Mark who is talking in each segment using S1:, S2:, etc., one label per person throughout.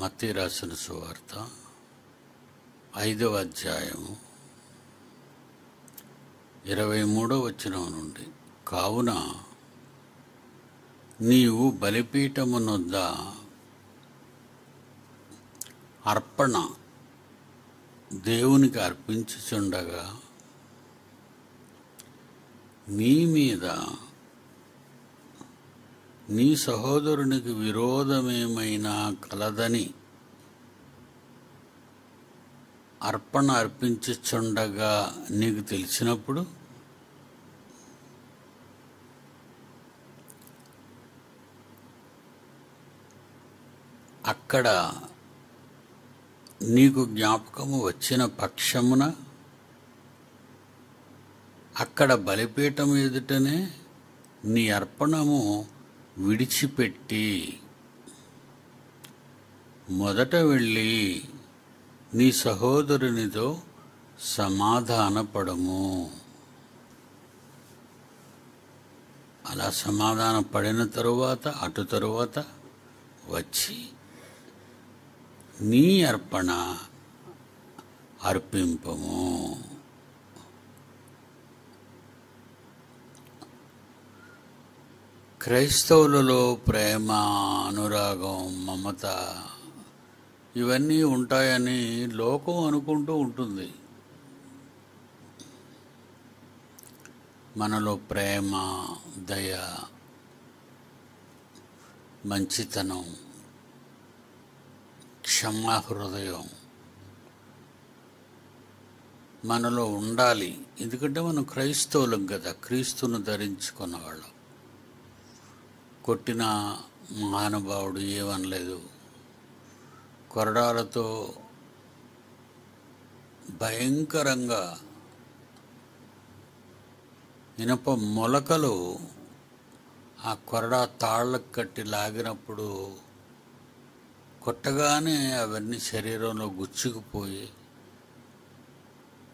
S1: మత్తయి రాసిన సువార్త 5వ అధ్యాయము 23వ వచనం నుండి, కావున నీవు బలిపీఠమునొద్ద అర్పణ దేవునికి అర్పించుచుండగా నీ మీద నీ సహోదరునికి విరోధమేమైనా కలదని అర్పణ అర్పించుచుండగా నీకు తెలిసినప్పుడు అక్కడ నీకు జ్ఞాపకము వచ్చిన పక్షమున అక్కడ బలిపీఠం ఎదుటనే నీ అర్పణము విడిచిపెట్టి మొదట వెళ్ళి నీ సహోదరునితో సమాధానపడము. అలా సమాధాన పడిన తరువాత వచ్చి నీ అర్పణ అర్పింపము. క్రైస్తవులలో ప్రేమ, అనురాగం, మమత ఇవన్నీ ఉంటాయని లోకం అనుకుంటూ ఉంటుంది. మనలో ప్రేమ, దయ, మంచితనం, క్షమాహృదయం మనలో ఉండాలి. ఎందుకంటే మనం క్రైస్తవులం కదా, క్రీస్తును ధరించుకున్నవాళ్ళం. కొట్టిన మహానుభావుడు ఏమనలేదు, కొరడాలతో భయంకరంగా ఇనప మొలకలు ఆ కొరడా తాళ్ళకు కట్టి లాగినప్పుడు కొట్టగానే అవన్నీ శరీరంలో గుచ్చుకుపోయి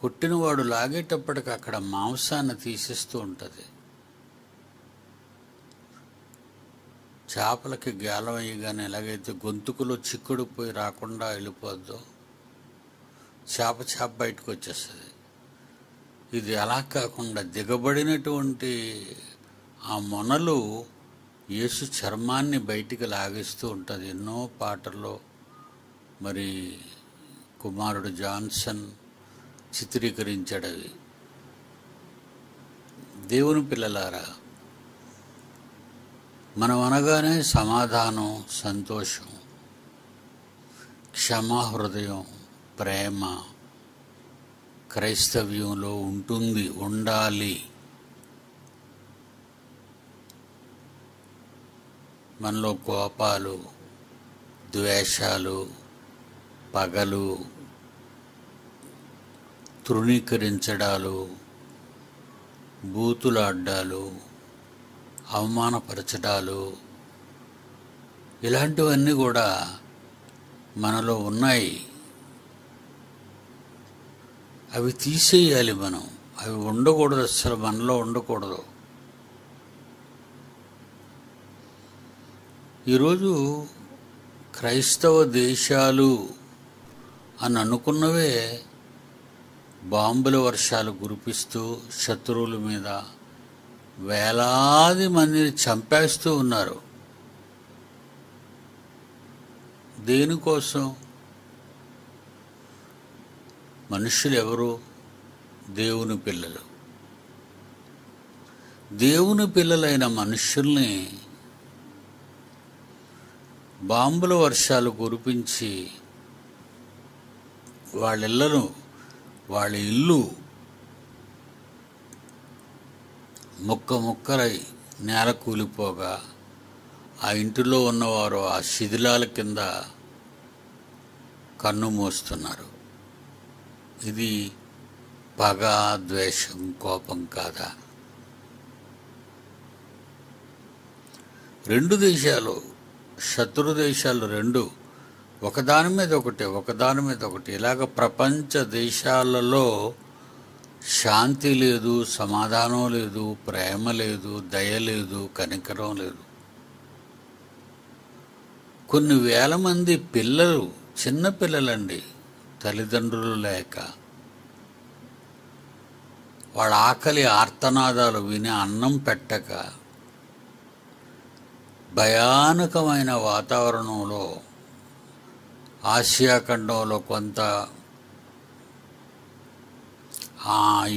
S1: కొట్టినవాడు లాగేటప్పటికి అక్కడ మాంసాన్ని తీసేస్తూ ఉంటుంది. చేపలకి గాలం అయ్యగానే ఎలాగైతే గొంతుకులో చిక్కుడు పోయి రాకుండా వెళ్ళిపోద్దో చేప బయటకు వచ్చేస్తుంది. ఇది అలా కాకుండా దిగబడినటువంటి ఆ మొనలు యేసు చర్మాన్ని బయటికి లాగిస్తూ ఉంటుంది. ఎన్నో పాటల్లో మరి కుమారుడు జాన్సన్ చిత్రీకరించాడు. అవి దేవుని పిల్లలారా, మనం అనగానే సమాధానం, సంతోషం, క్షమాహృదయం, ప్రేమ క్రైస్తవ్యంలో ఉండాలి. మనలో కోపాలు, ద్వేషాలు, పగలు, తృణీకరించడాలు, బూతులాడ్డాలు, అవమానపరచడాలు ఇలాంటివన్నీ కూడా మనలో ఉన్నాయి. అవి తీసేయాలి మనం. అవి ఉండకూడదు, అసలు మనలో ఉండకూడదు. ఈరోజు క్రైస్తవ దేశాలు అని అనుకున్నవే బాంబుల వర్షాలు కురిపిస్తూ శత్రువుల మీద వేలాది మందిని చంపేస్తూ ఉన్నారు. దేనికోసం? మనుషులు ఎవరు? దేవుని పిల్లలు. దేవుని పిల్లలైన మనుషుల్ని బాంబుల వర్షాలు కురిపించి వాళ్ళ ఇల్లు ముక్కలై నేల కూలిపోగా ఆ ఇంటిలో ఉన్నవారు ఆ శిథిలాల కింద కన్ను మూస్తున్నారు. ఇది పగ, ద్వేషం, కోపం కాదా? రెండు దేశాలు, శత్రు దేశాలు రెండు ఒకదాని మీద ఒకటి ఇలాగ ప్రపంచ దేశాలలో శాంతి లేదు, సమాధానం లేదు, ప్రేమ లేదు, దయ లేదు, కనికరం లేదు. కొన్ని వేల మంది పిల్లలు, చిన్న పిల్లలండి, తల్లిదండ్రులు లేక వాళ్ళ ఆకలి ఆర్తనాదాలు విని అన్నం పెట్టక భయానకమైన వాతావరణంలో ఆసియా ఖండంలో కొంత,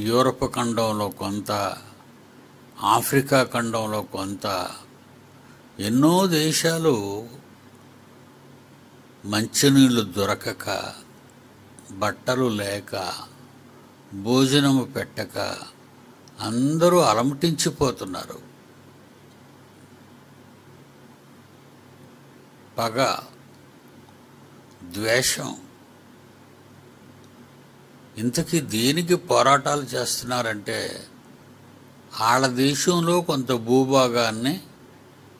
S1: యూరప్ ఖండంలో కొంత, ఆఫ్రికా ఖండంలో కొంత, ఎన్నో దేశాలు మంచినీళ్ళు దొరకక, బట్టలు లేక, భోజనము పెట్టక అందరూ అలమటించిపోతున్నారు. పగ, ద్వేషం, ఇంతకీ దేనికి పోరాటాలు చేస్తున్నారంటే వాళ్ళ దేశంలో కొంత భూభాగాన్ని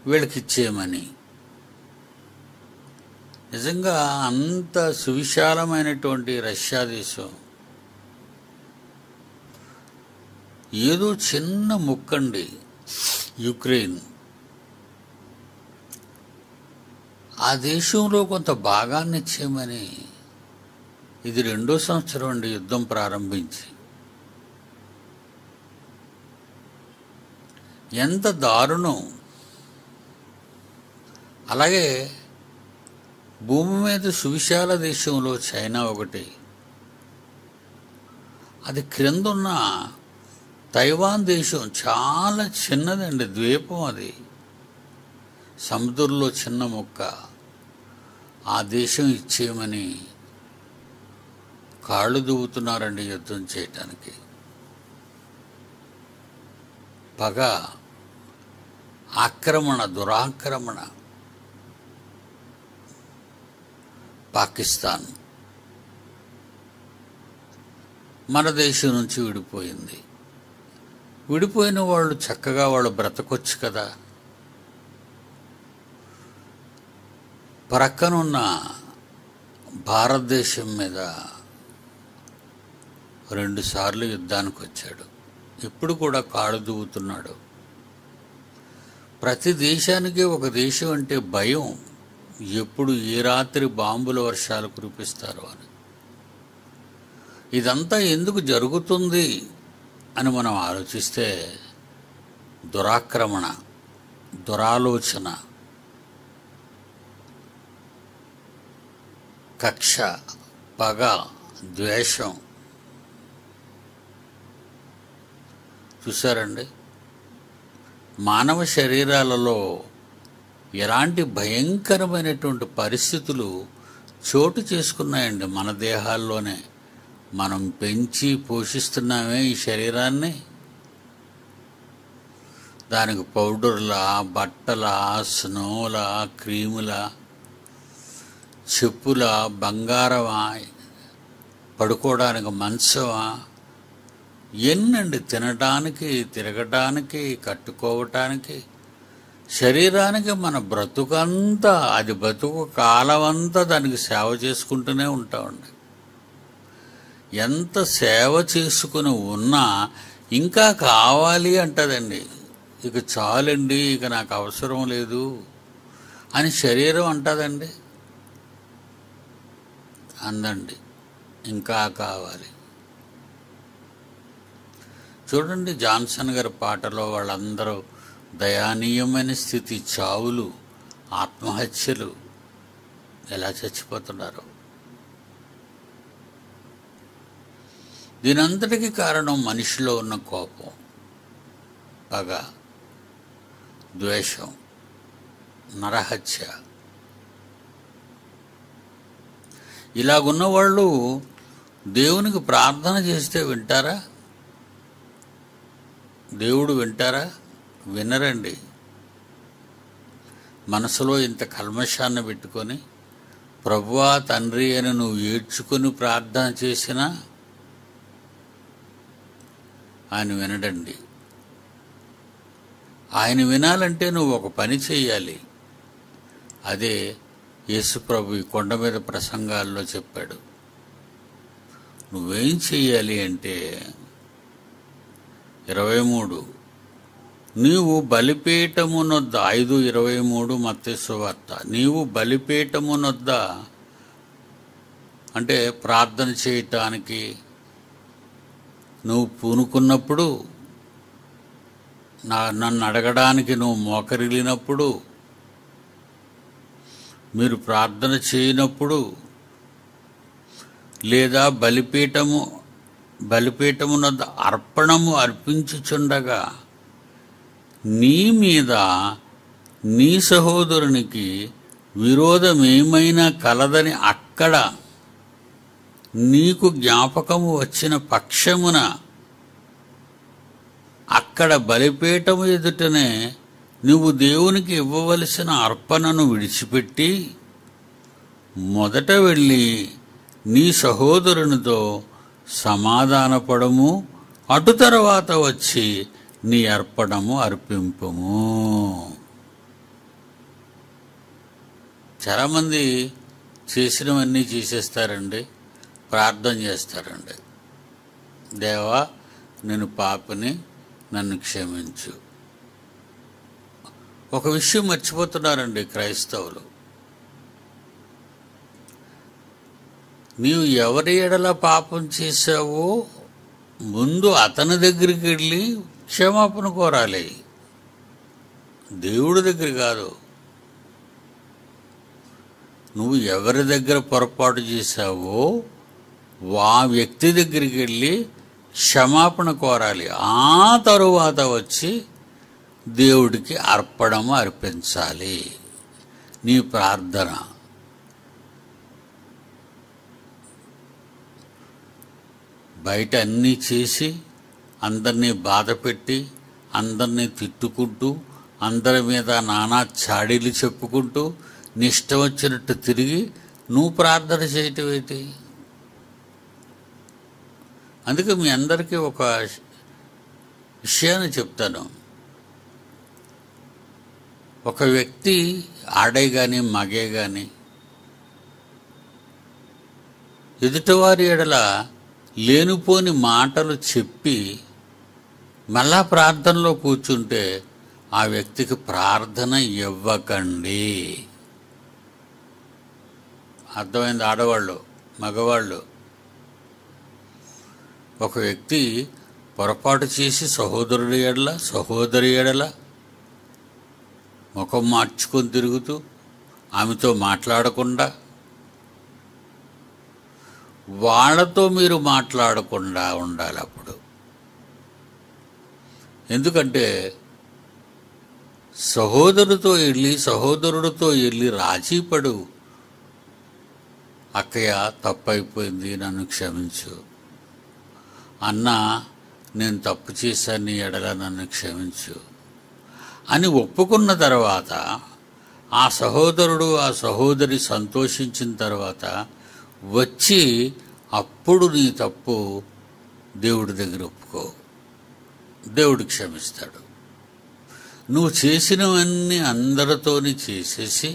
S1: వీళ్ళకిచ్చేయమని. నిజంగా అంత సువిశాలమైనటువంటి రష్యా దేశం ఏదో చిన్న ముక్కండి, యుక్రెయిన్. ఆ దేశంలో కొంత భాగాన్ని ఇచ్చేయమని. ఇది 2వ సంవత్సరం అండి యుద్ధం ప్రారంభించి. ఎంత దారుణం! అలాగే భూమి మీద సువిశాల దేశంలో చైనా ఒకటి, అది క్రిందున్న తైవాన్ దేశం చాలా చిన్నదండి, ద్వీపం, అది సముద్రంలో చిన్న ముక్క. ఆ దేశం ఇచ్చేయమని కాళ్ళు దువ్వుతున్నారండి యుద్ధం చేయటానికి. పగ, ఆక్రమణ, దురాక్రమణ. పాకిస్తాన్ మన దేశం నుంచి విడిపోయింది. విడిపోయిన వాళ్ళు చక్కగా వాళ్ళు బ్రతకొచ్చు కదా. ప్రక్కనున్న భారతదేశం మీద 2 సార్లు యుద్ధానికి వచ్చాడు. ఇప్పుడు కూడా కాళ్ళు దువ్వుతున్నాడు. ప్రతి దేశానికి ఒక దేశం అంటే భయం, ఎప్పుడు ఏ రాత్రి బాంబుల వర్షాలు కురిపిస్తారో అని. ఇదంతా ఎందుకు జరుగుతుంది అని మనం ఆలోచిస్తే దురాక్రమణ, దురాలోచన, కక్ష, పగ, ద్వేషం. చూసారండి, మానవ శరీరాలలో ఎలాంటి భయంకరమైనటువంటి పరిస్థితులు చోటు చేసుకున్నాయండి మన దేహాల్లోనే. మనం పెంచి పోషిస్తున్నామే ఈ శరీరాన్ని. దానికి పౌడర్లా, బట్టలా, స్నోలా, క్రీములా, చెప్పులా, బంగారమా, పడుకోవడానికి మంచమా, ఎన్నండి, తినడానికి, తిరగటానికి, కట్టుకోవటానికి, శరీరానికి మన బ్రతుకంతా, అది బ్రతుకు కాలమంతా దానికి సేవ చేసుకుంటూనే ఉంటామండి. ఎంత సేవ చేసుకుని ఉన్నా ఇంకా కావాలి అంటదండి. ఇక చాలండి, ఇక నాకు అవసరం లేదు అని శరీరం అంటదండి. అందండి, ఇంకా కావాలి. చూడండి, జాన్సన్ గారి పాటలో వాళ్ళందరూ దయానీయమైన స్థితి, చావులు, ఆత్మహత్యలు, ఎలా చచ్చిపోతున్నారు. దీనంతటికీ కారణం మనిషిలో ఉన్న కోపం, పగ, ద్వేషం, నరహత్య. ఇలాగున్న వాళ్ళు దేవునికి ప్రార్థన చేస్తే వింటారా? దేవుడు వింటారా? వినరండి. మనసులో ఇంత కల్మషాన్ని పెట్టుకొని ప్రభువా తండ్రి అని నువ్వు ఏడ్చుకొని ప్రార్థన చేసినా ఆయన వినడండి. ఆయన వినాలంటే నువ్వు ఒక పని చేయాలి. అదే యేసుప్రభు ఈ కొండ మీద ప్రసంగాల్లో చెప్పాడు. నువ్వేం చెయ్యాలి అంటే 23 నీవు బలిపీఠమునొద్ద 5:23 మత్తయి సువార్త. నీవు బలిపీఠమునొద్ద అంటే ప్రార్థన చేయటానికి నువ్వు పూనుకున్నప్పుడు, నన్ను అడగడానికి నువ్వు మోకరిల్లినప్పుడు, మీరు ప్రార్థన చేయనప్పుడు, లేదా బలిపీఠమునొద్ద అర్పణము అర్పించుచుండగా నీ మీద నీ సహోదరునికి విరోధమేమైనా కలదని అక్కడ నీకు జ్ఞాపకము వచ్చిన పక్షమున, అక్కడ బలిపీఠము ఎదుటనే నువ్వు దేవునికి ఇవ్వవలసిన అర్పణను విడిచిపెట్టి మొదట వెళ్ళి నీ సహోదరునితో సమాధానపడము, అటు తర్వాత వచ్చి నీ అర్పణము అర్పింపుము. చాలామంది చేసినవన్నీ చేసేస్తారండి, ప్రార్థన చేస్తారండి. దేవా, నేను పాపిని, నన్ను క్షమించు. ఒక విషయం మర్చిపోతున్నారండి క్రైస్తవులు. నీవు ఎవరి ఎడల పాపం చేశావో ముందు అతని దగ్గరికి వెళ్ళి క్షమాపణ కోరాలి, దేవుడి దగ్గర కాదు. నువ్వు ఎవరి దగ్గర పొరపాటు చేశావో ఆ వ్యక్తి దగ్గరికి వెళ్ళి క్షమాపణ కోరాలి. ఆ తరువాత వచ్చి దేవుడికి అర్పణము అర్పించాలి. నీ ప్రార్థన బయట అన్నీ చేసి అందరినీ బాధ పెట్టి, అందరినీ తిట్టుకుంటూ, అందరి మీద నానా చాడీలు చెప్పుకుంటూ, నిష్టం వచ్చినట్టు తిరిగి నువ్వు ప్రార్థన చేయటం ఏంటి? అందుకే మీ అందరికీ ఒక విషయాన్ని చెప్తాను. ఒక వ్యక్తి, ఆడే కానీ మగే కానీ, ఎదుటివారి ఎడల లేనిపోని మాటలు చెప్పి మళ్ళా ప్రార్థనలో కూర్చుంటే ఆ వ్యక్తికి ప్రార్థన ఇవ్వకండి. అర్థమైంది? ఆడవాళ్ళు, మగవాళ్ళు. ఒక వ్యక్తి పొరపాటు చేసి సహోదరుడి ఎడల, సహోదరి ఎడల ముఖం మార్చుకొని తిరుగుతూ ఆమెతో మాట్లాడకుండా, వాళ్ళతో మీరు మాట్లాడకుండా ఉండాలి అప్పుడు. ఎందుకంటే సహోదరుడితో వెళ్ళి రాజీపడు, అక్కయ్య తప్పైపోయింది, నన్ను క్షమించు, అన్నా నేను తప్పు చేశాను, నీ ఎడల నన్ను క్షమించు అని ఒప్పుకున్న తర్వాత ఆ సహోదరుడు ఆ సహోదరి సంతోషించిన తర్వాత వచ్చి అప్పుడు నీ తప్పు దేవుడి దగ్గర ఒప్పుకో, దేవుడు క్షమిస్తాడు. నువ్వు చేసినవన్నీ అందరితోని చేసేసి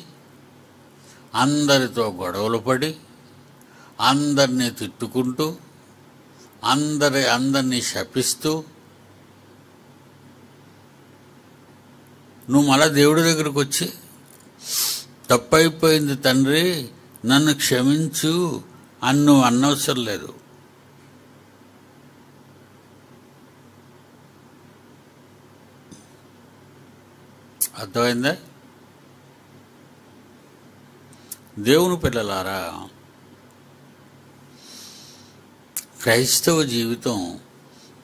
S1: అందరితో గొడవలు పడి అందరినీ తిట్టుకుంటూ అందరినీ శపిస్తూ నువ్వు మళ్ళా దేవుడి దగ్గరకు వచ్చి తప్పైపోయింది తండ్రి, నన్ను క్షమించు అని నువ్వు అనవసరం లేదు. అర్థమైందా? దేవుని పిల్లలారా, క్రైస్తవ జీవితం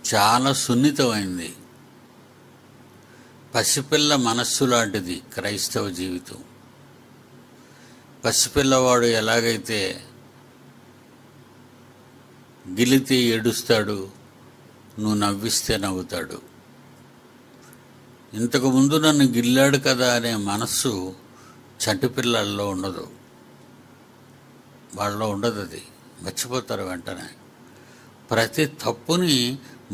S1: చాలా సున్నితమైంది. పసిపిల్ల మనస్సు లాంటిది క్రైస్తవ జీవితం. పసిపిల్లవాడు ఎలాగైతే గిలితే ఏడుస్తాడు, నువ్వు నవ్విస్తే నవ్వుతాడు. ఇంతకుముందు నన్ను గిల్లాడు కదా అనే మనస్సు చంటిపిల్లల్లో ఉండదు, వాళ్ళలో ఉండదు. అది మర్చిపోతారు వెంటనే. ప్రతి తప్పుని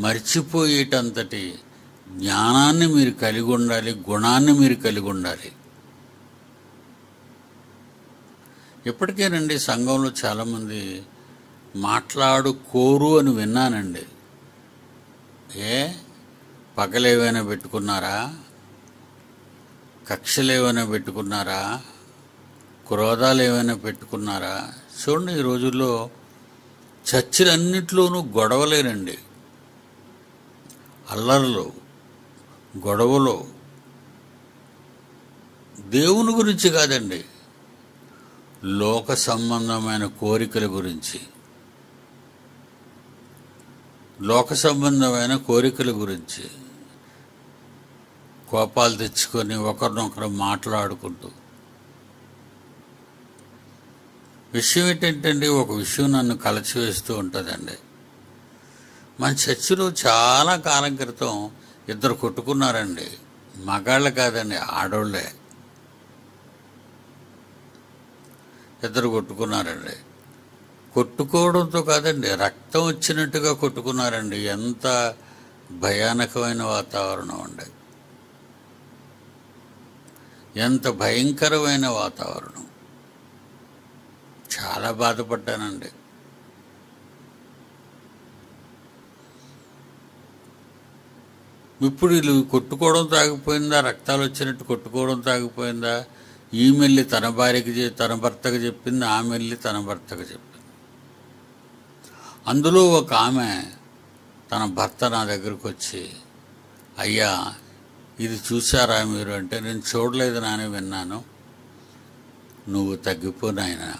S1: మర్చిపోయేటంతటి జ్ఞానాన్ని మీరు కలిగి ఉండాలి, గుణాన్ని మీరు కలిగి ఉండాలి. ఇప్పటికేనండి సంఘంలో చాలామంది మాట్లాడుకోరు అని విన్నానండి. పగలేమైనా పెట్టుకున్నారా? కక్షలు ఏమైనా పెట్టుకున్నారా? క్రోధాలు ఏమైనా పెట్టుకున్నారా? చూడండి, ఈ రోజుల్లో చర్చిలన్నిట్లోనూ గొడవలేనండి, అల్లర్లు, గొడవలు. దేవుని గురించి కాదండి, లోక సంబంధమైన కోరికల గురించి, లోక సంబంధమైన కోరికల గురించి కోపాలు తెచ్చుకొని ఒకరినొకరు మాట్లాడుకుంటూ. విషయం ఏంటంటే, ఒక విషయం నన్ను కలచివేస్తూ ఉంటుందండి. మన చర్చిలో చాలా కాలం క్రితం ఇద్దరు కొట్టుకున్నారండి. మగాళ్ళు కాదండి, ఆడోళ్ళే. ఇద్దరు కొట్టుకున్నారండి. కొట్టుకోవడంతో కాదండి, రక్తం వచ్చినట్టుగా కొట్టుకున్నారండి. ఎంత భయానకమైన వాతావరణం అండి, ఎంత భయంకరమైన వాతావరణం. చాలా బాధపడ్డానండి. ఇప్పుడు వీళ్ళు కొట్టుకోవడం తాగిపోయిందా, రక్తాలు వచ్చినట్టు కొట్టుకోవడం తాగిపోయిందా? ఈమెల్లి తన భార్యకి తన భర్తకు చెప్పింది, ఆమెల్లి తన భర్తకు చెప్పింది. అందులో ఒక ఆమె తన భర్త నా దగ్గరకు వచ్చి, అయ్యా ఇది చూసారా మీరు అంటే, నేను చూడలేదు నానే, విన్నాను. నువ్వు తగ్గిపో నాయనా,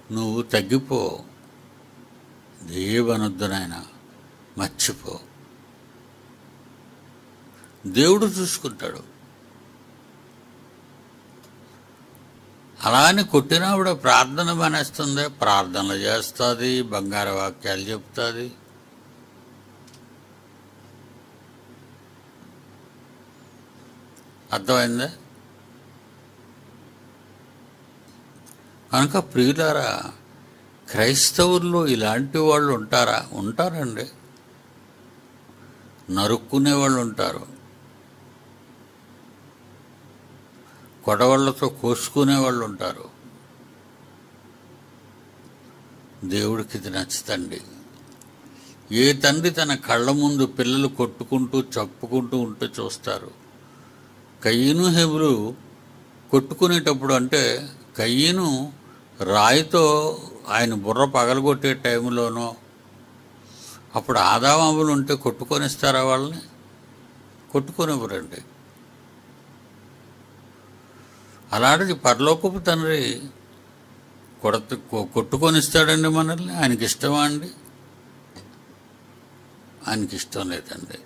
S1: నువ్వు తగ్గిపో, దేవనొద్దు నాయనా, మర్చిపో, దేవుడు చూసుకుంటాడు. అలా అని కొట్టినప్పుడు ప్రార్థన మానేస్తుంది, ప్రార్థనలు చేస్తుంది, బంగారు వాక్యాలు చెప్తుంది. అర్థమైందా? కనుక ప్రియులారా, క్రైస్తవుల్లో ఇలాంటి వాళ్ళు ఉంటారా? ఉంటారండి. నరుక్కునే వాళ్ళు ఉంటారు, కొడవళ్లతో కోసుకునే వాళ్ళు ఉంటారు. దేవుడికి ఇది నచ్చుతండి. ఏ తండ్రి తన కళ్ళ ముందు పిల్లలు కొట్టుకుంటూ చప్పుకుంటూ ఉంటే చూస్తారు? కయ్యను హెబ్రు కొట్టుకునేటప్పుడు, అంటే కయ్యను రాయితో ఆయన బుర్ర పగలగొట్టే టైంలోనో, అప్పుడు ఆదామాములు ఉంటే కొట్టుకొనిస్తారా? వాళ్ళని కొట్టుకొనివ్వరండి. అలాంటిది పరలోకపు తండ్రి కొట్టుకొనిస్తాడండి మనల్ని? ఆయనకి ఇష్టమా అండి? ఆయనకి ఇష్టం లేదండి.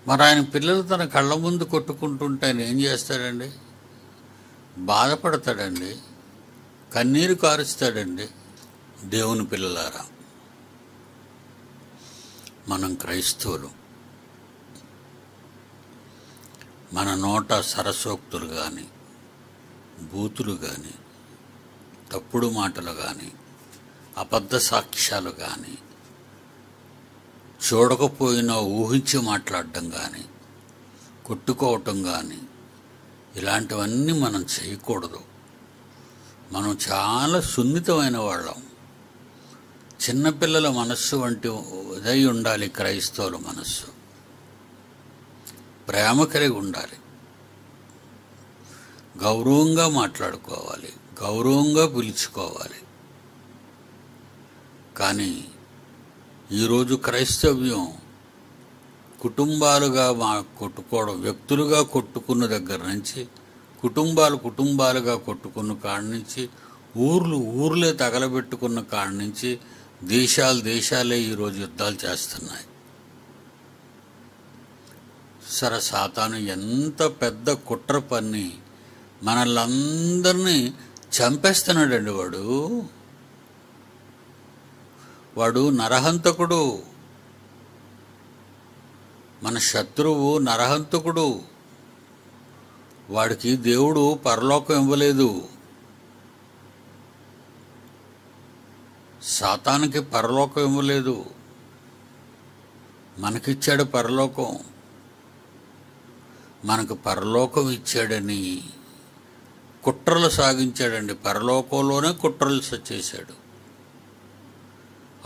S1: మరి ఆయన పిల్లలు తన కళ్ళ ముందు కొట్టుకుంటుంటే ఆయన ఏం చేస్తాడండి? బాధపడతాడండి, కన్నీరు కారుస్తాడండి. దేవుని పిల్లలారా, మనం క్రైస్తవులు, మన నోట సరసోక్తులు కానీ, బూతులు కానీ, తప్పుడు మాటలు కానీ, అబద్ధ సాక్ష్యాలు కానీ, చూడకపోయినా ఊహించి మాట్లాడడం కానీ, కొట్టుకోవటం కానీ, ఇలాంటివన్నీ మనం చేయకూడదు. మనం చాలా సున్నితమైన వాళ్ళం. చిన్నపిల్లల మనస్సు వంటి ఇదై ఉండాలి క్రైస్తవుల మనస్సు. ప్రేమ కలిగి ఉండాలి, గౌరవంగా మాట్లాడుకోవాలి, గౌరవంగా పిలుచుకోవాలి. కానీ ఈరోజు క్రైస్తవ్యం కుటుంబాలుగా కొట్టుకోవడం, వ్యక్తులుగా కొట్టుకున్న దగ్గర నుంచి, కుటుంబాలుగా కొట్టుకున్న కాడి నుంచి, ఊర్లే తగలబెట్టుకున్న కాడి నుంచి, దేశాలే ఈరోజు యుద్ధాలు చేస్తున్నాయి. సరే, సాతాను ఎంత పెద్ద కుట్ర పన్ని మనల్నందరినీ చంపేస్తున్నాడండి. వాడు నరహంతకుడు, మన శత్రువు నరహంతకుడు. వాడికి దేవుడు పరలోకం ఇవ్వలేదు. సాతానుకి పరలోకం ఇవ్వలేదు, మనకిచ్చాడు పరలోకం. మనకు పరలోకం ఇచ్చాడని కుట్రలు సాగించాడండి. పరలోకంలోనే కుట్రలు చేశాడు.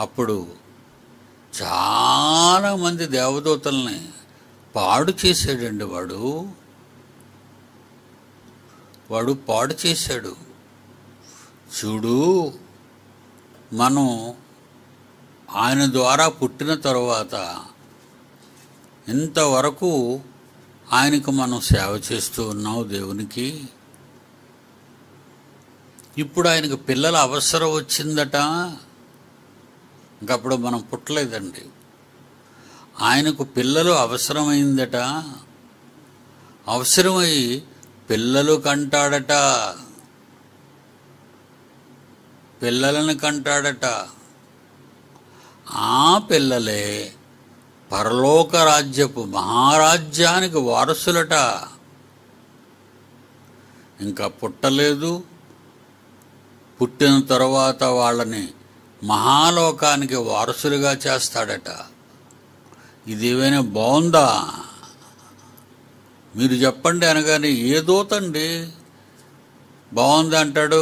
S1: అప్పుడు చాలా మంది దేవదూతల్ని పాడు చేశాడండి. వాడు పాడు చేశాడు. చూడు, మనం ఆయన ద్వారా పుట్టిన తరువాత ఇంతవరకు ఆయనకు మనం సేవ చేస్తూ ఉన్నాం దేవునికి. ఇప్పుడు ఆయనకు పిల్లల అవసరం వచ్చిందట. ఇంకప్పుడు మనం పుట్టలేదండి. ఆయనకు పిల్లలు అవసరమైందట. అవసరమై పిల్లలు కంటాడట. పిల్లలను కంటాడట. ఆ పిల్లలే పరలోక రాజ్యపు మహారాజ్యానికి వారసులట. ఇంకా పుట్టలేదు. పుట్టిన తరువాత వాళ్ళని మహాలోకానికి వారసులుగా చేస్తాడట. ఇదేమైనా బాగుందా? మీరు చెప్పండి అనగానే ఏ దూతండి బాగుంది అంటాడు?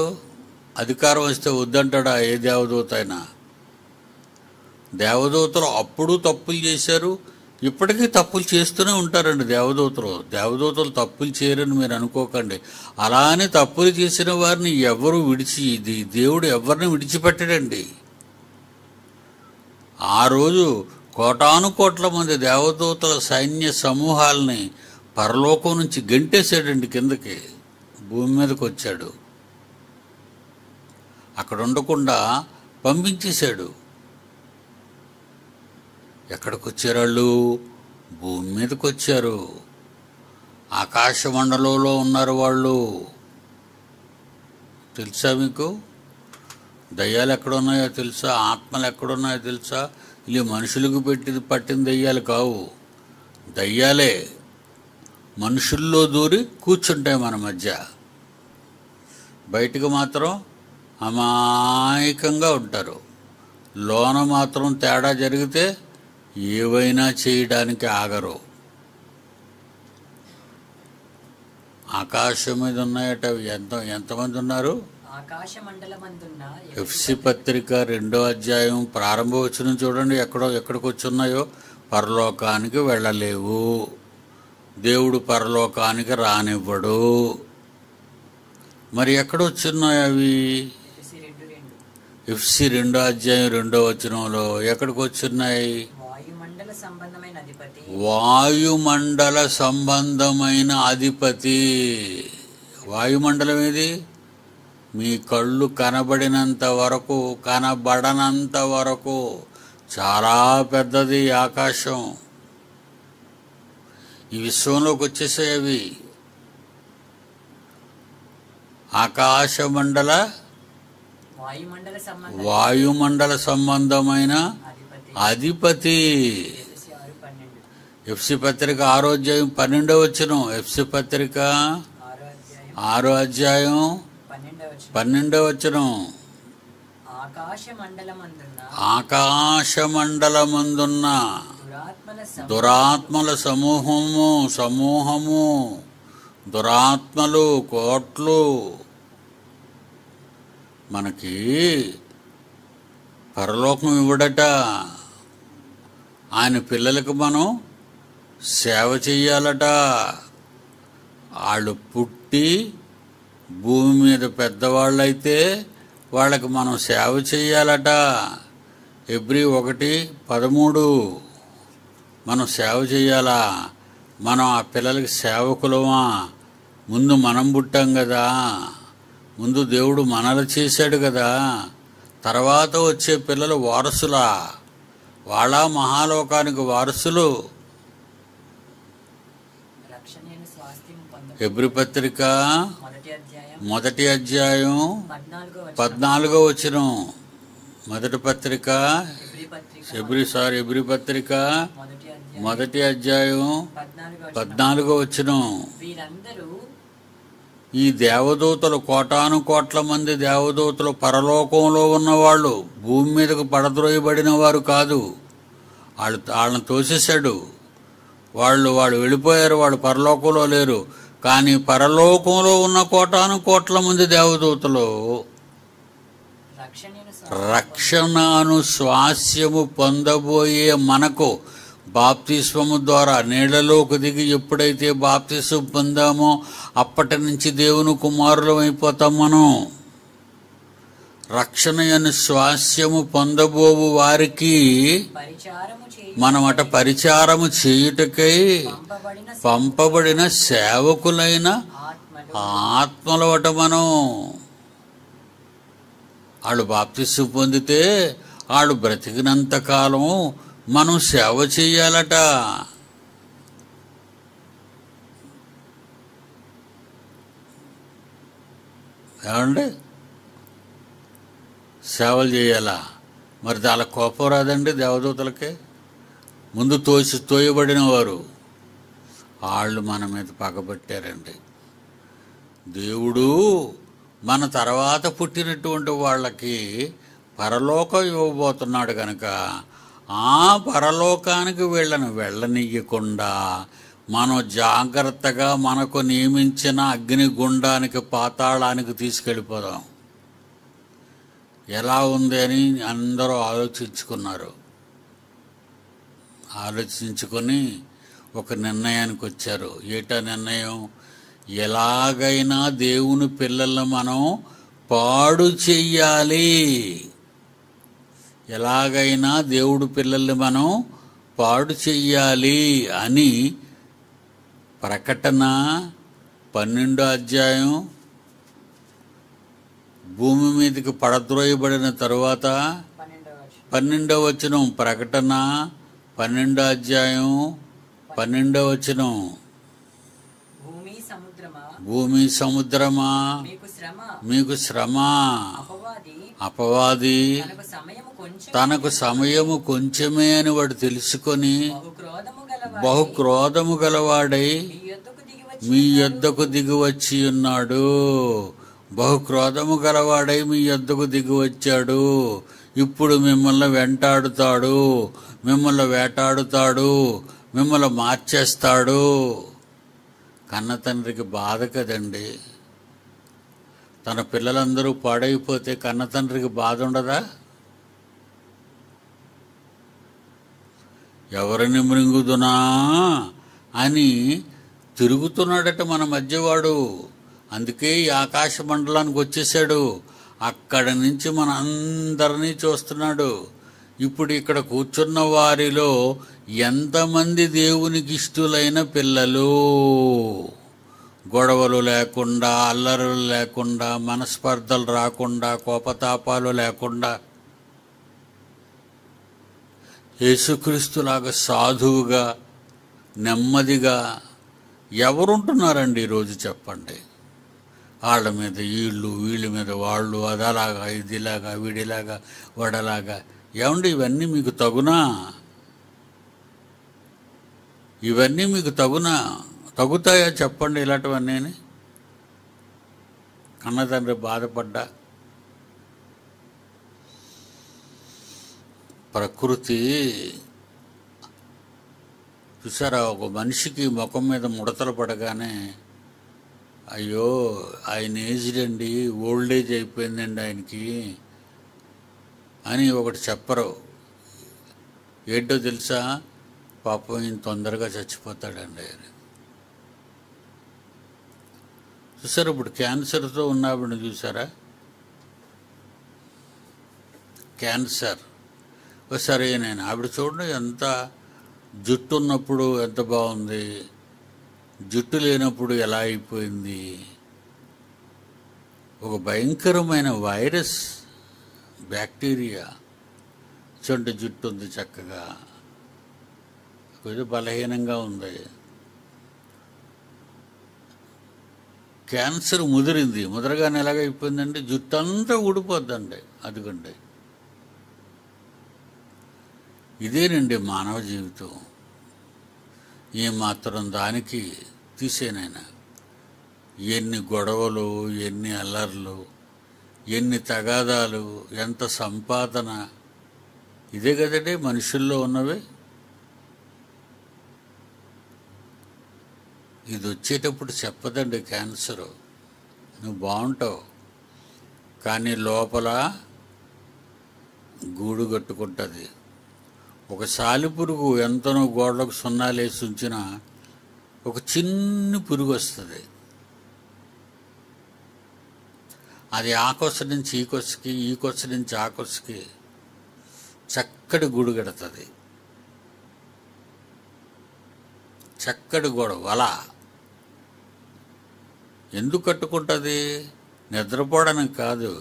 S1: అధికారం వస్తే వద్దంటాడా ఏ దేవదూత అయినా? దేవదూతలు అప్పుడు తప్పులు చేశారు, ఇప్పటికీ తప్పులు చేస్తూనే ఉంటారండి దేవదూతలు తప్పులు చేయరని మీరు అనుకోకండి. అలానే తప్పులు చేసిన వారిని దేవుడు ఎవరిని విడిచిపెట్టడండి. ఆ రోజు కోటాను కోట్ల మంది దేవదూతల సైన్య సమూహాలని పరలోకం నుంచి గెంటేశాడండి, కిందకి భూమి మీదకి వచ్చాడు. అక్కడ ఉండకుండా పంపించేశాడు. ఎక్కడికి వచ్చారు వాళ్ళు? భూమి మీదకి వచ్చారు. ఆకాశ మండలంలో ఉన్నారు వాళ్ళు. తెలుసా మీకు? దయ్యాలు ఎక్కడున్నాయో తెలుసా? ఆత్మలు ఎక్కడున్నాయో తెలుసా? ఇవి మనుషులకు పట్టిన దయ్యాలు కావు. దయ్యాలే మనుషుల్లో దూరి కూర్చుంటాయి మన మధ్య. బయటకు మాత్రం అమాయకంగా ఉంటారు. లోన మాత్రం తేడా జరిగితే ఏవైనా చేయడానికి ఆగరు. ఆకాశం మీద ఉన్నాయట. ఎంతమంది ఉన్నారు? ఎఫ్సి పత్రిక 2వ అధ్యాయం ప్రారంభ వచనం చూడండి. ఎక్కడికి వచ్చున్నాయో. పరలోకానికి వెళ్ళలేవు, దేవుడు పరలోకానికి రానివ్వడు. మరి ఎక్కడొచ్చున్నాయి అవి? ఎఫ్సి 2వ అధ్యాయం 2వ వచనంలో ఎక్కడికి వచ్చున్నాయి? వాయుమండల సంబంధమైన అధిపతి. వాయుమండలం ఏది? మీ కళ్ళు కనబడినంత వరకు, కనబడనంత వరకు చాలా పెద్దది ఆకాశం. ఈ విశ్వంలోకి వచ్చేసాయి అవి. ఆకాశమండల వాయుమండల సంబంధమైన అధిపతి. ఎఫ్సి పత్రిక 6వ అధ్యాయం 12వ వచనం. ఎఫ్సి పత్రిక 6వ అధ్యాయం 12వ వచనం. ఆకాశమండలమందున్న దురాత్మల సమూహము, దురాత్మలు కోట్లు. మనకి పరలోకం ఇవ్వడట. ఆయన పిల్లలకు మనం సేవ చెయ్యాలట. వాళ్ళు పుట్టి భూమి మీద పెద్దవాళ్ళైతే వాళ్ళకి మనం సేవ చెయ్యాలట. హెబ్రీ 1:13 మనం సేవ చెయ్యాలా? మనం ఆ పిల్లలకి సేవకులమా? ముందు మనం పుట్టాం కదా, ముందు దేవుడు మనలు చేశాడు కదా. తర్వాత వచ్చే పిల్లలు వారసులా? వాళ్ళ మహాలోకానికి వారసులు. హెబ్రీ పత్రిక 1వ అధ్యాయం 14వ వచనం. మొదటి పత్రిక హెబ్రీ పత్రిక 1వ అధ్యాయం 14వ వచనం. ఈ దేవదూతలు కోటాను కోట్ల మంది దేవదూతలు పరలోకంలో ఉన్నవాళ్ళు, భూమి మీదకు పడద్రోయబడిన వారు కాదు. వాళ్ళని తోసేశాడు. వాళ్ళు వెళ్ళిపోయారు. వాళ్ళు పరలోకంలో లేరు. కానీ పరలోకంలో ఉన్న కోటాను కోట్ల మంది దేవదూతలు రక్షణను స్వాస్యము పొందబోయే మనకు బాప్తిస్మము ద్వారా నీళ్లలోకి దిగి ఎప్పుడైతే బాప్తిస్మం పొందామో అప్పటి నుంచి దేవుని కుమారులం అయిపోతాం. మనం రక్షణ అను స్వాస్యము పొందబోవు వారికి మనమట పరిచారము చేయుటకై పంపబడిన సేవకులైన ఆత్మలవట. మనం వాళ్ళు బాప్తిస్మం పొందితే వాళ్ళు బ్రతికినంత కాలం మనం సేవ చేయాలట. ఏమండి, సేవలు చేయాలా? మరి చాలా కోపం రాదండి దేవదూతలకి? ముందు తోయబడిన వారు వాళ్ళు మన మీద పగబట్టారండి. దేవుడు మన తర్వాత పుట్టినటువంటి వాళ్ళకి పరలోకం ఇవ్వబోతున్నాడు కనుక ఆ పరలోకానికి వెళ్ళనియ్యకుండా మనం జాగ్రత్తగా మనకు నియమించిన అగ్నిగుండానికి పాతాళానికి తీసుకెళ్ళిపోదాం. ఎలా ఉంది అని అందరూ ఆలోచించుకొని ఒక నిర్ణయానికి వచ్చారు. ఏటా నిర్ణయం? ఎలాగైనా దేవుని పిల్లలను మనం పాడు చెయ్యాలి. ఎలాగైనా దేవుడు పిల్లల్ని మనం పాడు చెయ్యాలి అని ప్రకటన 12వ అధ్యాయం భూమి మీదకి పడద్రోయబడిన తరువాత 12వ వచనం, ప్రకటన 12వ అధ్యాయం 12వ వచనం, భూమి సముద్రమా మీకు శ్రమ, అపవాది తనకు సమయము కొంచెమే అని వాడు తెలుసుకొని బహుక్రోధము గలవాడై మీ యొద్దకు దిగివచ్చి ఉన్నాడు. బహుక్రోధము గలవాడై మీ యొద్దకు దిగివచ్చాడు. ఇప్పుడు మిమ్మల్ని వెంటాడుతాడు, మిమ్మల్ని వేటాడుతాడు, మిమ్మల్ని మార్చేస్తాడు. కన్న తండ్రికి బాధ కదండి. తన పిల్లలందరూ పాడైపోతే కన్న తండ్రికి బాధ ఉండదా? ఎవరిని మృంగుదునా అని తిరుగుతున్నాడట మన మధ్యవాడు. అందుకే ఈ ఆకాశ మండలానికి వచ్చేసాడు. అక్కడి నుంచి మన అందరినీ చూస్తున్నాడు. ఇప్పుడు ఇక్కడ కూర్చున్న వారిలో ఎంతమంది దేవునికి ఇష్టలైన పిల్లలు? గొడవలు లేకుండా, అల్లరులు లేకుండా, మనస్పర్ధలు రాకుండా, కోపతాపాలు లేకుండా యేసుక్రీస్తులాగా సాధువుగా నెమ్మదిగా ఎవరుంటున్నారండి ఈరోజు? చెప్పండి. వాళ్ళ మీద వీళ్ళ మీద వాళ్ళు, అదలాగా ఇదిలాగా వీడిలాగా వడలాగా. ఏమండి, ఇవన్నీ మీకు తగునా? ఇవన్నీ మీకు తగుతాయా చెప్పండి? ఇలాంటివన్నీ కన్నతండ్రి బాధపడ్డా. ప్రకృతి చూసారా, ఒక మనిషికి ముఖం మీద ముడతలు పడగానే అయ్యో ఆయన ఏజ్డ్ అండి, ఓల్డ్ ఏజ్ అయిపోయిందండి ఆయనకి అని ఒకటి చెప్పరు. ఏంటో తెలుసా? పాపం ఈయన తొందరగా చచ్చిపోతాడండి అని. చూసారా, ఇప్పుడు క్యాన్సర్తో ఉన్నావిడ చూసారా? క్యాన్సర్ సరే, నేను ఆవిడ చూడండి, ఎంత జుట్టు ఉన్నప్పుడు ఎంత బాగుంది, జుట్టు లేనప్పుడు ఎలా అయిపోయింది. ఒక భయంకరమైన వైరస్, బ్యాక్టీరియా. చొంటి జుట్టు ఉంది, చక్కగా కొంచెం బలహీనంగా ఉంది. క్యాన్సర్ ముదరగానే ఎలాగైపోయిందండి, జుట్టు అంతా ఊడిపోద్దండి. అదిగండి, ఇదేనండి మానవ జీవితం. ఏమాత్రం దానికి తీసేనైనా ఎన్ని గొడవలు, ఎన్ని అల్లర్లు, ఎన్ని తగాదాలు, ఎంత సంపాదన. ఇదే కదండి మనుషుల్లో ఉన్నవి. ఇది వచ్చేటప్పుడు చెప్పదండి క్యాన్సరు, నువ్వు బాగుంటావు కానీ లోపల గూడు కట్టుకుంటుంది. ఒక సాలిపురుగు ఎంతనో గోడలకు సున్నాలేసి ఉంచిన ఒక చిన్ని పురుగు వస్తుంది. అది ఆ కొస నుంచి ఈ కొసకి, ఈ కొస నుంచి ఆ కొసకి చక్కటి గూడు కడుతుంది. చక్కటి గోడ వల ఎందుకు కట్టుకుంటుంది? నిద్రపోవడానికి కాదు.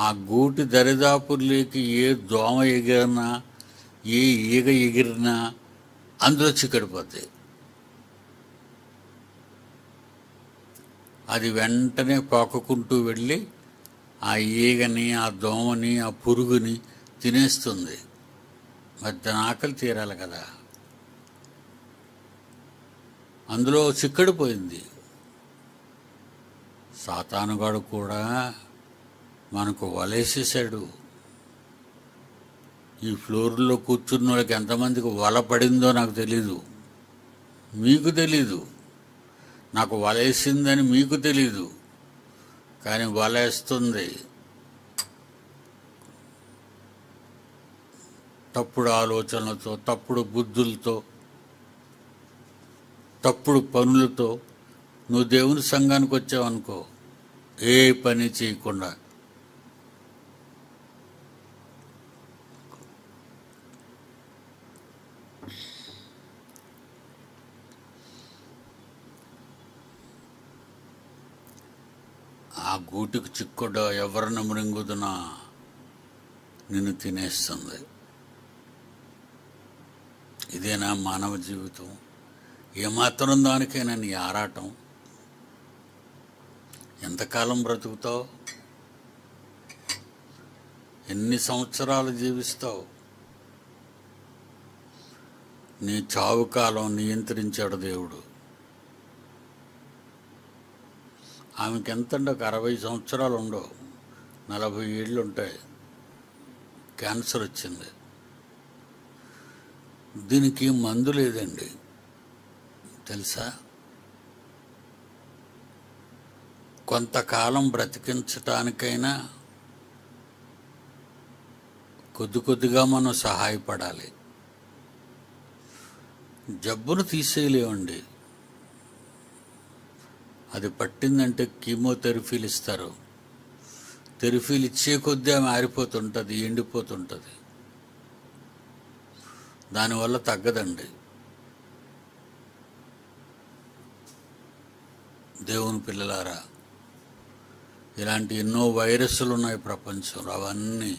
S1: ఆ గూటి దరిదాపుల్లోకి ఏ దోమ ఎగిరినా, ఏ ఈగ ఎగిరినా అందులో చిక్కడిపోద్ది. అది వెంటనే పాకుకుంటూ వెళ్ళి ఆ ఈగని, ఆ దోమని, ఆ పురుగుని తినేస్తుంది. మరి దాని ఆకలి తీరాలి కదా. అందులో చిక్కడిపోయింది. సాతానుగాడు కూడా మనకు వలేసేసాడు. ఈ ఫ్లోర్లో కూర్చున్న వాళ్ళకి ఎంతమందికి వల పడిందో నాకు తెలీదు, మీకు తెలీదు. నాకు వలేసిందని మీకు తెలీదు, కానీ వలేస్తుంది. తప్పుడు ఆలోచనలతో, తప్పుడు బుద్ధులతో, తప్పుడు పనులతో నువ్వు దేవుని సంఘానికి వచ్చావనుకో, ఏ పని చేయకుండా ఆ గూటికి చిక్కుడ ఎవరిని మృంగుదునా నిన్ను తినేస్తుంది. ఇదేనా మానవ జీవితం? ఏమాత్రం దానికైనా నీ ఆరాటం? ఎంతకాలం బ్రతుకుతావు? ఎన్ని సంవత్సరాలు జీవిస్తావు? నీ చావు కాలం నియంత్రించాడు దేవుడు. ఆమెకి ఎంతంటే ఒక 60 సంవత్సరాలు ఉండవు, 40 ఏళ్ళు ఉంటాయి. క్యాన్సర్ వచ్చింది. దీనికి మందు లేదండి, తెలుసా? కొంతకాలం బ్రతికించటానికైనా కొద్ది కొద్దిగా మనం సహాయపడాలి. జబ్బును తీసేయలేవండి. అది పట్టిందంటే కీమోథెరపీలు ఇస్తారు. థెరపీలు ఇచ్చే కొద్దీ ఆమె ఆరిపోతుంటుంది, ఎండిపోతుంటుంది. దానివల్ల తగ్గదండి. దేవుని పిల్లలారా, ఇలాంటి ఎన్నో వైరస్లు ఉన్నాయి ప్రపంచంలో. అవన్నీ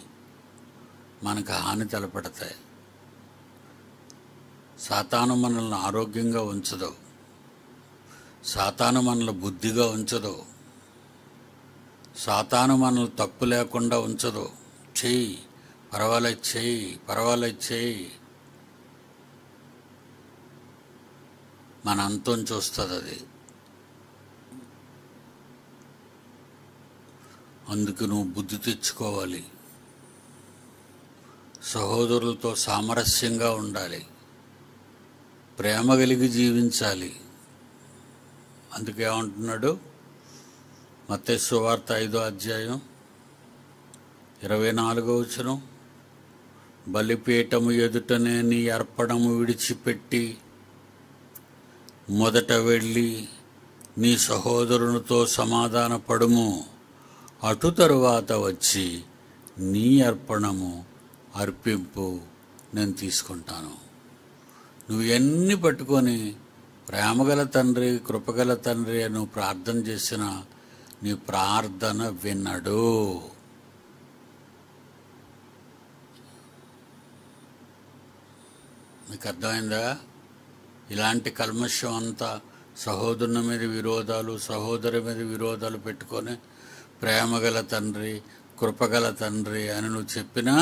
S1: మనకు హాని తలపెడతాయి. సాతాను మనల్ని ఆరోగ్యంగా ఉంచదు. సాతాను మనల్ని బుద్ధిగా ఉంచదు. సాతాను మనల్ని తప్పు లేకుండా ఉంచదు. చెయ్యి, పర్వాలేదు చెయ్యి, పర్వాలేదు చెయ్యి, మన అంతం చూస్తుంది అది. అందుకు నువ్వు బుద్ధి తెచ్చుకోవాలి. సహోదరులతో సామరస్యంగా ఉండాలి. ప్రేమ కలిగి జీవించాలి. అందుకే ఏమంటున్నాడు? మత్తయి సువార్త 5వ అధ్యాయం 24వ వచనం, బలిపీఠము ఎదుటనే నీ అర్పణము విడిచిపెట్టి మొదట వెళ్ళి నీ సహోదరునితో సమాధాన పడుము, అటు తరువాత వచ్చి నీ అర్పణము అర్పింపు, నేను తీసుకుంటాను. నువ్వు ఎన్ని పట్టుకొని ప్రేమగల తండ్రి, కృపగల తండ్రి అని నువ్వు ప్రార్థన చేసినా నీ ప్రార్థన వినడు. మీకు అర్థమైందా? ఇలాంటి కల్మషం అంతా సహోదరుని మీద విరోధాలు, సహోదరు మీద విరోధాలు పెట్టుకొని ప్రేమగల తండ్రి, కృపగల తండ్రి అని నువ్వు చెప్పినా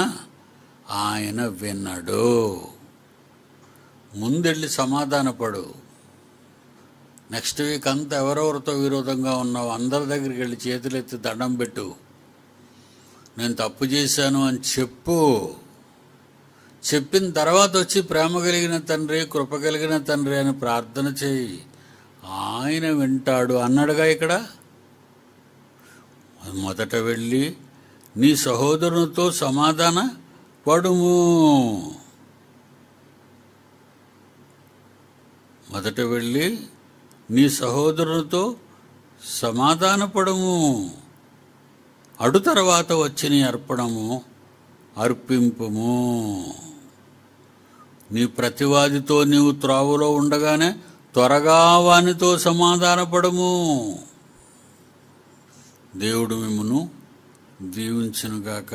S1: ఆయన వినడు. ముందెళ్ళి సమాధానపడు. నెక్స్ట్ వీక్ అంతా ఎవరెవరితో విరోధంగా ఉన్నావు అందరి దగ్గరికి వెళ్ళి చేతులెత్తి దండం పెట్టు. నేను తప్పు చేశాను అని చెప్పు. చెప్పిన తర్వాత వచ్చి ప్రేమ కలిగిన తండ్రి, కృప కలిగిన తండ్రి అని ప్రార్థన చేయి, ఆయన వింటాడు అన్నాడుగా ఇక్కడ. మొదట వెళ్ళి నీ సహోదరునితో సమాధాన పడుము. మొదట వెళ్ళి నీ సహోదరునితో సమాధానపడము, అడు తర్వాత వచ్చి నీ అర్పణము అర్పింపుము. నీ ప్రతివాదితో నీవు త్రావులో ఉండగానే త్వరగా వానితో సమాధానపడము. దేవుడు మిమ్మును దీవించునుగాక.